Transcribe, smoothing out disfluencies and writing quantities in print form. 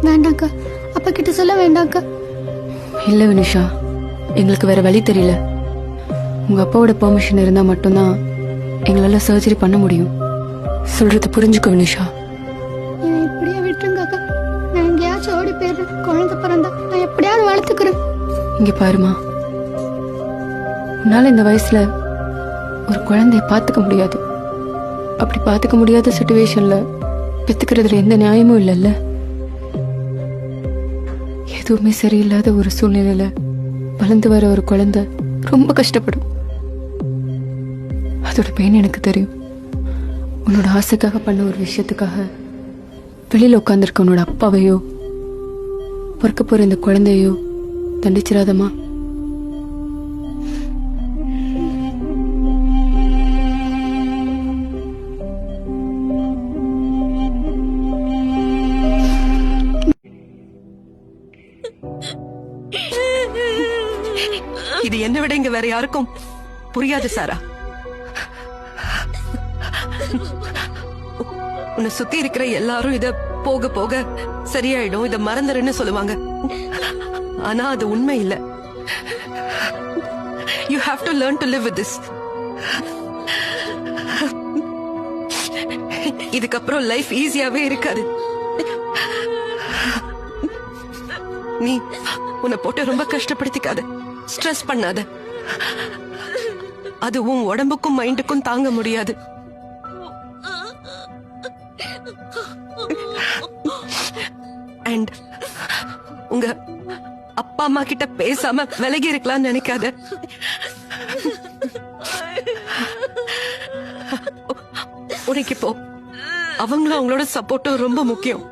வேண்டாம்க்கா, அப்பா கிட்ட சொல்ல வேண்டாம்க்கா. இல்ல வினிஷா, எங்களுக்கு வேற வழி தெரியல. உங்க அப்பாவோட பெர்மிஷன் இருந்தா மட்டும்தான் எங்களால சர்ஜரி பண்ண முடியும். சொல்றது புரிஞ்சுக்கோ வினிஷா. இவன் இப்படியே விட்டுருங்கக்கா. நான் எங்கேயாச்சும் ஓடி போயிடுறேன். குழந்தை பிறந்தா நான் எப்படியாவது வளர்த்துக்கிறேன். இங்க பாருமா, உன்னால இந்த வயசுல ஒரு குழந்தைய பாத்துக்க முடியாது. அப்படி பாத்துக்க முடியாத சிச்சுவேஷன்ல பெத்துக்கிறதுல எந்த நியாயமும் இல்லைல்ல. எதுவுமே சரியில்லாத ஒரு சூழ்நிலையில வளர்ந்து வர ஒரு குழந்தை ரொம்ப கஷ்டப்படும். அதோட பெயின் எனக்கு தெரியும். உன்னோட ஆசைக்காக பண்ண ஒரு விஷயத்துக்காக வெளியில உட்காந்துருக்க உன்னோட அப்பாவையோ பிறக்க போற இந்த குழந்தையோ தண்டிச்சிடாதமா. இது என்ன விட இங்க வேற யாருக்கும் புரியாது சாரா. உன்னை சுத்தி இருக்கிற எல்லாரும் இத போக போக சரியாயிடும், இத மறந்துருன்னு சொல்லுவாங்க. ஆனா அது உண்மை இல்ல. You have to learn to live with this. இதுக்கப்புறம் லைஃப் ஈஸியாவே இருக்காது. நீ உன்னை போட்டு ரொம்ப கஷ்டப்படுத்திக்காத, ஸ்ட்ரெஸ் பண்ணாத. அது உன் உடம்புக்கும் மைண்டுக்கும் தாங்க முடியாது. அண்ட் உங்க அப்பா அம்மா கிட்ட பேசாம விலகி இருக்கலாம்னு நினைக்காத. உனக்கு இப்போ அவங்களும் அவங்களோட சப்போர்ட்டும் ரொம்ப முக்கியம்.